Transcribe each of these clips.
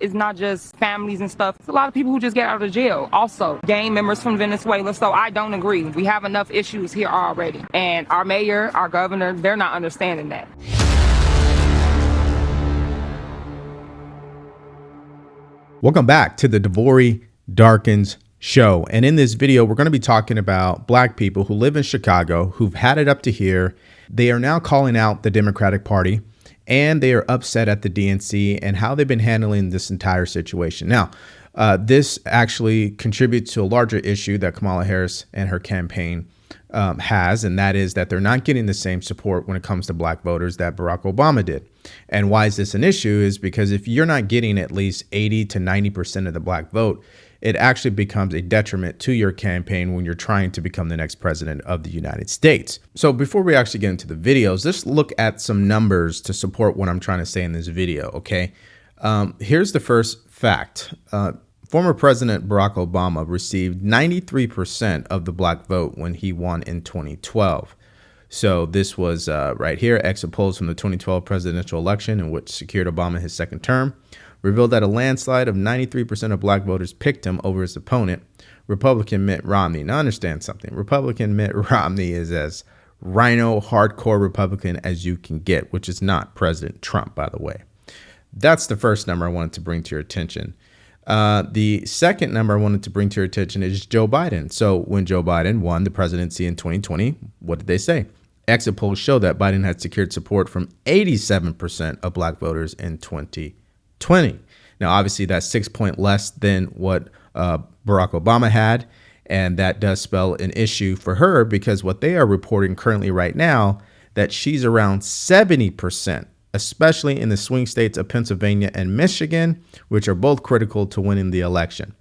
it's not just families and stuff. It's a lot of people who just get out of jail. Also, gang members from Venezuela. So I don't agree. We have enough issues here already. And our mayor, our governor, they're not understanding that. Welcome back to the DeVory Darkins Show. And in this video, we're going to be talking about black people who live in Chicago, who've had it up to here. They are now calling out the Democratic Party, and they are upset at the DNC and how they've been handling this entire situation. Now, this actually contributes to a larger issue that Kamala Harris and her campaign has, and that is that they're not getting the same support when it comes to black voters that Barack Obama did. And why is this an issue? Is because if you're not getting at least 80 to 90% of the black vote, it actually becomes a detriment to your campaign when you're trying to become the next president of the United States. So before we actually get into the videos, let's look at some numbers to support what I'm trying to say in this video, okay? Here's the first fact. Former President Barack Obama received 93% of the black vote when he won in 2012. So this was right here, exit polls from the 2012 presidential election, in which secured Obama his second term, revealed that a landslide of 93% of black voters picked him over his opponent, Republican Mitt Romney. Now understand something. Republican Mitt Romney is as rhino hardcore Republican as you can get, which is not President Trump, by the way. That's the first number I wanted to bring to your attention. The second number I wanted to bring to your attention is Joe Biden. So when Joe Biden won the presidency in 2020, what did they say? Exit polls show that Biden had secured support from 87% of black voters in 2020. Now, obviously, that's 6 points less than what Barack Obama had. And that does spell an issue for her, because what they are reporting currently right now, that she's around 70%, especially in the swing states of Pennsylvania and Michigan, which are both critical to winning the election.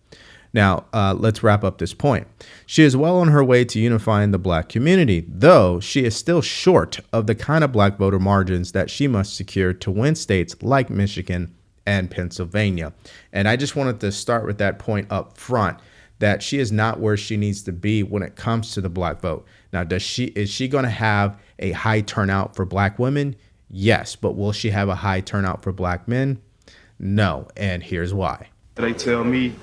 Now, let's wrap up this point. She is well on her way to unifying the black community, though she is still short of the kind of black voter margins that she must secure to win states like Michigan and Pennsylvania. And I just wanted to start with that point up front, that she is not where she needs to be when it comes to the black vote. Now, is she going to have a high turnout for black women? Yes, but will she have a high turnout for black men? No, and here's why. They tell me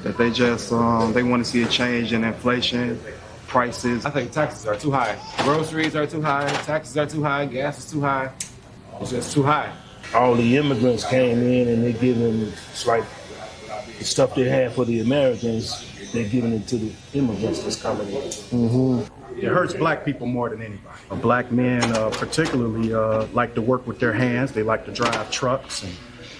that they just they want to see a change in inflation, prices. I think taxes are too high. Groceries are too high, taxes are too high, gas is too high. It's just too high. All the immigrants came in and they're giving, it's like the stuff they have for the Americans, they're giving it to the immigrants that's coming in. Mm-hmm. It hurts black people more than anybody. Black men particularly like to work with their hands. They like to drive trucks,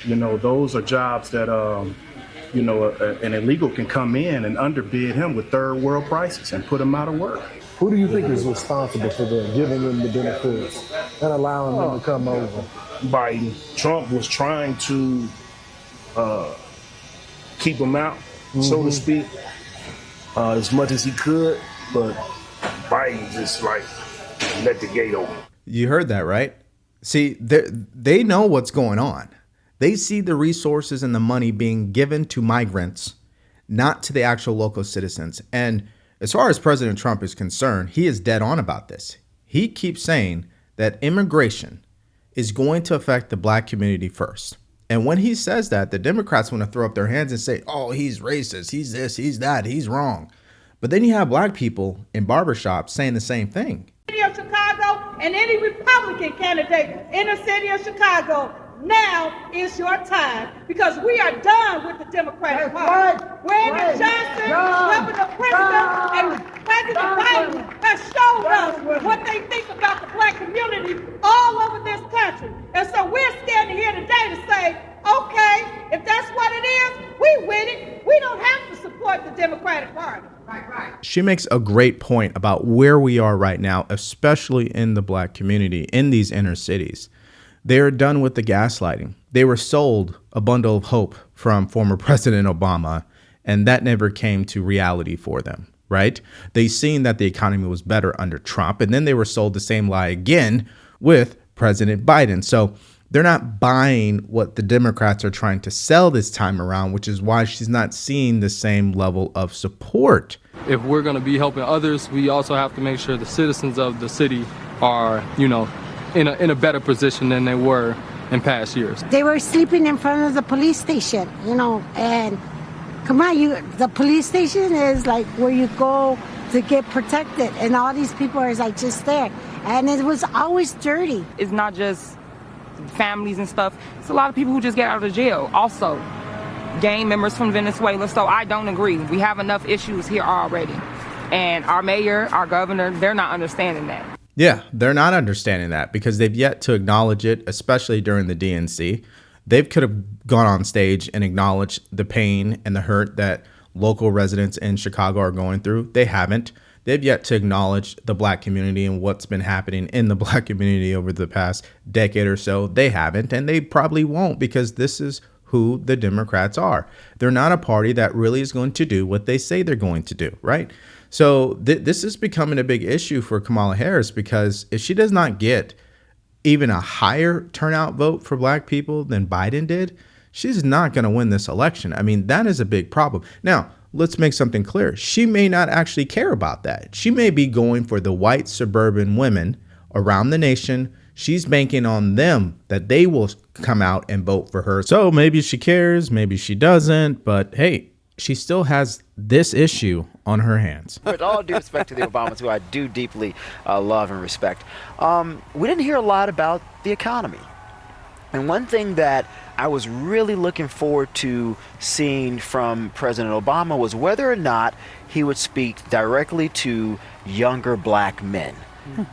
and those are jobs that an illegal can come in and underbid him with third world prices and put him out of work. Who do you think is responsible for them, giving them the benefits and allowing them to come over? Biden. Trump was trying to keep them out, so to speak, as much as he could, but Biden just let the gate open. You heard that, right? See, they know what's going on. They see the resources and the money being given to migrants, not to the actual local citizens. And as far as President Trump is concerned, he is dead on about this. He keeps saying that immigration is going to affect the black community first. And when he says that, the Democrats want to throw up their hands and say, oh, he's racist, he's this, he's that, he's wrong. But then you have black people in barbershops saying the same thing. City of Chicago and any Republican candidate in the city of Chicago, now is your time, because we are done with the Democratic Party. Brandon Johnson, Governor Pritzker, and President Biden have showed us what they think about the black community all over this country. And so we're standing here today to say, okay, if that's what it is, we win it. We don't have to support the Democratic Party. Right. She makes a great point about where we are right now, especially in the black community in these inner cities. They are done with the gaslighting. They were sold a bundle of hope from former President Obama, and that never came to reality for them, right? They seen that the economy was better under Trump, and then they were sold the same lie again with President Biden. So they're not buying what the Democrats are trying to sell this time around, which is why she's not seeing the same level of support. If we're going to be helping others, we also have to make sure the citizens of the city are, in a better position than they were in past years. They were sleeping in front of the police station, you know, and come on, the police station is like where you go to get protected, and all these people are like just there, and it was always dirty. It's not just families and stuff. It's a lot of people who just get out of jail. Also, gang members from Venezuela. So I don't agree. We have enough issues here already. And our mayor, our governor, they're not understanding that. Yeah, they're not understanding that because they've yet to acknowledge it, especially during the DNC. They could have gone on stage and acknowledged the pain and the hurt that local residents in Chicago are going through. They haven't. They've yet to acknowledge the black community and what's been happening in the black community over the past decade or so. They haven't, and they probably won't, because this is who the Democrats are. They're not a party that really is going to do what they say they're going to do, right? So this is becoming a big issue for Kamala Harris, because if she does not get even a higher turnout vote for black people than Biden did, she's not going to win this election. I mean, that is a big problem. Now, let's make something clear. She may not actually care about that. She may be going for the white suburban women around the nation. She's banking on them that they will come out and vote for her. So maybe she cares, maybe she doesn't, but hey, she still has this issue on her hands. With all due respect to the Obamas, who I do deeply love and respect, we didn't hear a lot about the economy. And one thing that I was really looking forward to seeing from President Obama was whether or not he would speak directly to younger black men.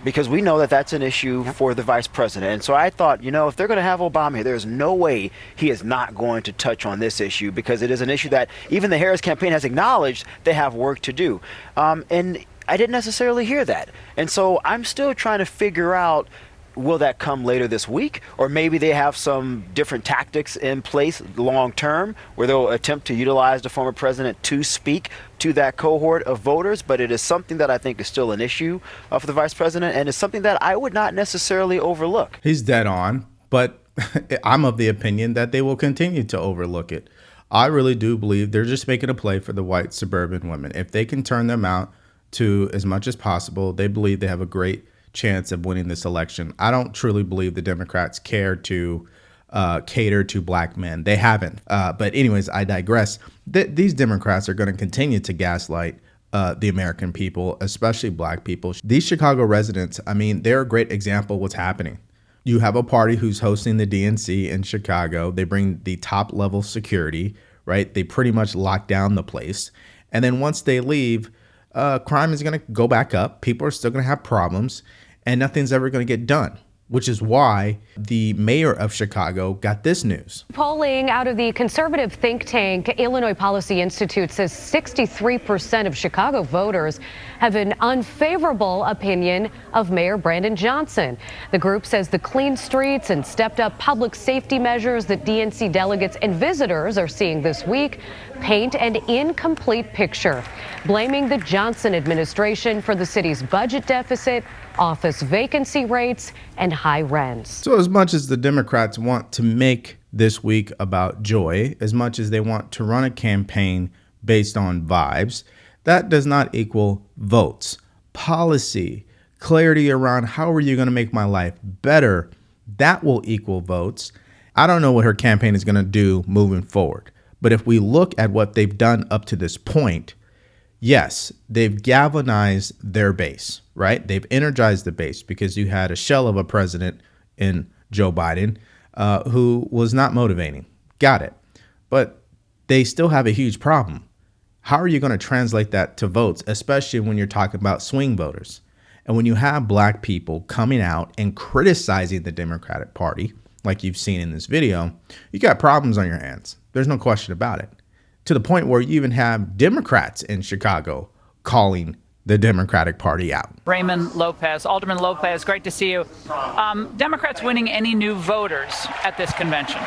Because we know that that's an issue for the vice president. And so I thought, you know, if they're going to have Obama here, there's no way he is not going to touch on this issue, because it is an issue that even the Harris campaign has acknowledged they have work to do. And I didn't necessarily hear that. And so I'm still trying to figure out, will that come later this week? Or maybe they have some different tactics in place long term where they'll attempt to utilize the former president to speak to that cohort of voters. But it is something that I think is still an issue for the vice president, and it's something that I would not necessarily overlook. He's dead on, but I'm of the opinion that they will continue to overlook it. I really do believe they're just making a play for the white suburban women. If they can turn them out to as much as possible, they believe they have a great chance of winning this election. I don't truly believe the Democrats care to cater to black men. They haven't. But anyways, I digress. These Democrats are going to continue to gaslight the American people, especially black people. These Chicago residents, I mean, they're a great example of what's happening. You have a party who's hosting the DNC in Chicago. They bring the top level security, right? They pretty much lock down the place. And then once they leave, crime is going to go back up. People are still going to have problems, and nothing's ever going to get done, which is why the mayor of Chicago got this news. Polling out of the conservative think tank Illinois Policy Institute says 63% of Chicago voters have an unfavorable opinion of Mayor Brandon Johnson. The group says the clean streets and stepped up public safety measures that DNC delegates and visitors are seeing this week paint an incomplete picture, blaming the Johnson administration for the city's budget deficit, office vacancy rates, and high rents. So as much as the Democrats want to make this week about joy, as much as they want to run a campaign based on vibes, that does not equal votes. Policy, clarity around how are you going to make my life better, that will equal votes. I don't know what her campaign is going to do moving forward. But if we look at what they've done up to this point, yes, they've galvanized their base, right? They've energized the base, because you had a shell of a president in Joe Biden who was not motivating. Got it. But they still have a huge problem. How are you going to translate that to votes, especially when you're talking about swing voters? And when you have black people coming out and criticizing the Democratic Party, like you've seen in this video, you got problems on your hands. There's no question about it. To the point where you even have Democrats in Chicago calling the Democratic Party out. Raymond Lopez, Alderman Lopez, great to see you. Democrats winning any new voters at this convention?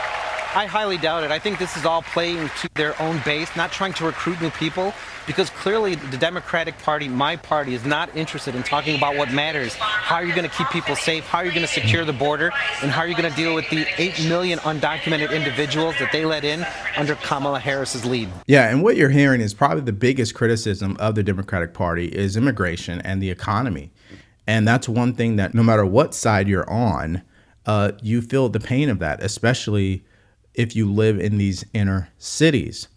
I highly doubt it. I think this is all playing to their own base, not trying to recruit new people, because clearly the Democratic Party, my party, is not interested in talking about what matters. How are you going to keep people safe? How are you going to secure the border? And how are you going to deal with the 8 million undocumented individuals that they let in under Kamala Harris's lead? Yeah, and what you're hearing is probably the biggest criticism of the Democratic Party is immigration and the economy. And that's one thing that no matter what side you're on, you feel the pain of that, especially if you live in these inner cities.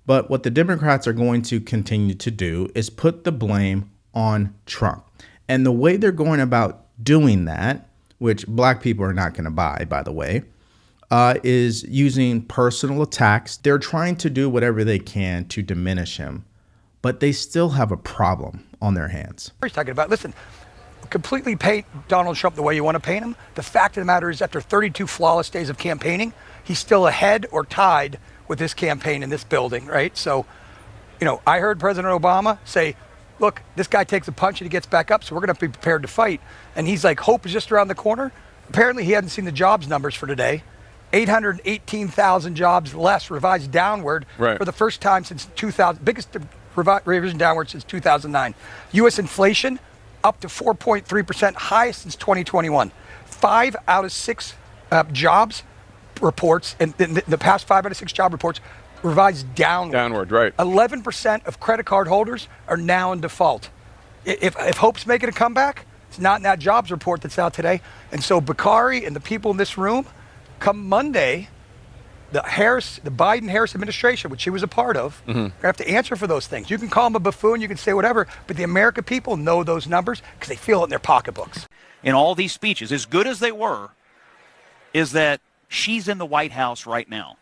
But what the Democrats are going to continue to do is put the blame on Trump. And the way they're going about doing that, which black people are not going to buy, by the way, is using personal attacks. They're trying to do whatever they can to diminish him, but they still have a problem on their hands. He's talking about, listen, completely paint Donald Trump the way you want to paint him. The fact of the matter is, after 32 flawless days of campaigning, he's still ahead or tied with this campaign in this building, right? So, you know, I heard President Obama say, look, this guy takes a punch and he gets back up, so we're going to be prepared to fight. And he's like, hope is just around the corner. Apparently he hadn't seen the jobs numbers for today. 818,000 jobs less, revised downward for the first time since 2000, biggest revision downward since 2009. U.S. inflation up to 4.3%, highest since 2021. 5 out of 6 jobs reports, and the past 5 out of 6 job reports revised downward. 11% of credit card holders are now in default. If Hope's making a comeback, it's not in that jobs report that's out today. And so Bakari and the people in this room, come Monday, the Biden-Harris administration, which she was a part of, are going to have to answer for those things. You can call them a buffoon, you can say whatever, but the American people know those numbers because they feel it in their pocketbooks. In all these speeches, as good as they were, is that she's in the White House right now.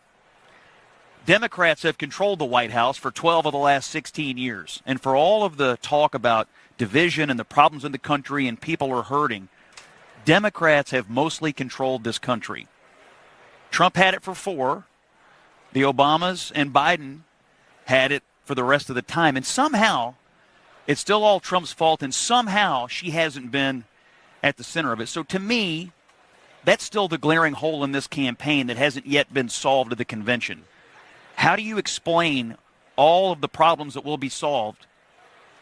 Democrats have controlled the White House for 12 of the last 16 years. And for all of the talk about division and the problems in the country and people are hurting, Democrats have mostly controlled this country. Trump had it for 4. The Obamas and Biden had it for the rest of the time. And somehow, it's still all Trump's fault, and somehow she hasn't been at the center of it. So to me, that's still the glaring hole in this campaign that hasn't yet been solved at the convention. How do you explain all of the problems that will be solved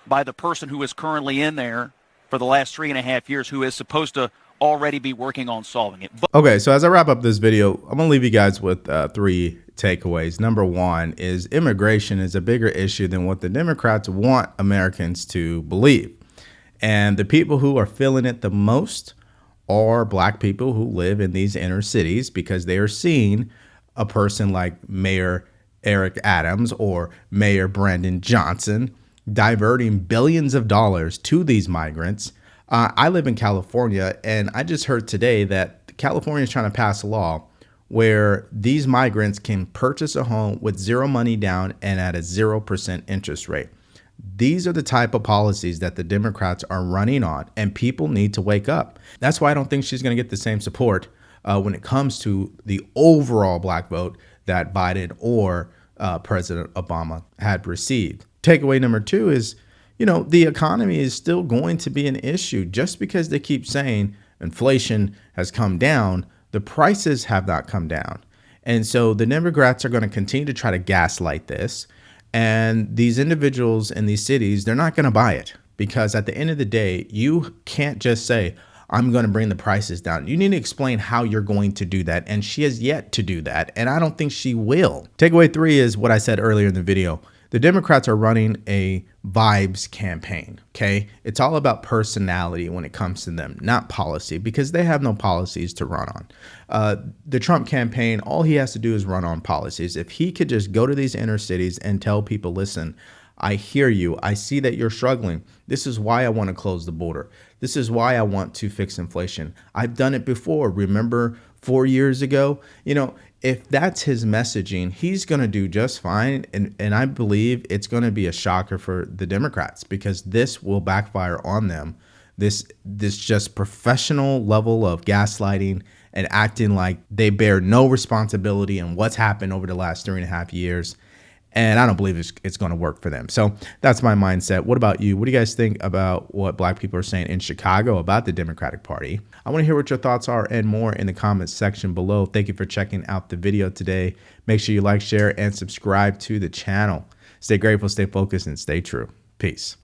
by the person who is currently in there for the last 3.5 years, who is supposed to already be working on solving it? Okay, so as I wrap up this video, I'm gonna leave you guys with 3 takeaways. Number 1 is immigration is a bigger issue than what the Democrats want Americans to believe. And the people who are feeling it the most are black people who live in these inner cities, because they are seeing a person like Mayor Eric Adams or Mayor Brandon Johnson diverting billions of dollars to these migrants. I live in California, and I just heard today that California is trying to pass a law where these migrants can purchase a home with 0 money down and at a 0% interest rate. These are the type of policies that the Democrats are running on, and people need to wake up. That's why I don't think she's going to get the same support when it comes to the overall black vote that Biden or President Obama had received. Takeaway number 2 is, you know, the economy is still going to be an issue. Just because they keep saying inflation has come down, the prices have not come down. And so the Democrats are going to continue to try to gaslight this. And these individuals in these cities, they're not going to buy it, because at the end of the day, you can't just say, I'm going to bring the prices down. You need to explain how you're going to do that. And she has yet to do that. And I don't think she will. Takeaway 3 is what I said earlier in the video. The Democrats are running a vibes campaign, okay? It's all about personality when it comes to them, not policy, because they have no policies to run on. The Trump campaign, all he has to do is run on policies. If he could just go to these inner cities and tell people, listen, I hear you. I see that you're struggling. This is why I want to close the border. This is why I want to fix inflation. I've done it before. Remember 4 years ago? You know, if that's his messaging, he's going to do just fine. And I believe it's going to be a shocker for the Democrats, because this will backfire on them. This just professional level of gaslighting and acting like they bear no responsibility in what's happened over the last 3.5 years. And I don't believe it's going to work for them. So that's my mindset. What about you? What do you guys think about what black people are saying in Chicago about the Democratic Party? I want to hear what your thoughts are and more in the comments section below. Thank you for checking out the video today. Make sure you like, share, and subscribe to the channel. Stay grateful, stay focused, and stay true. Peace.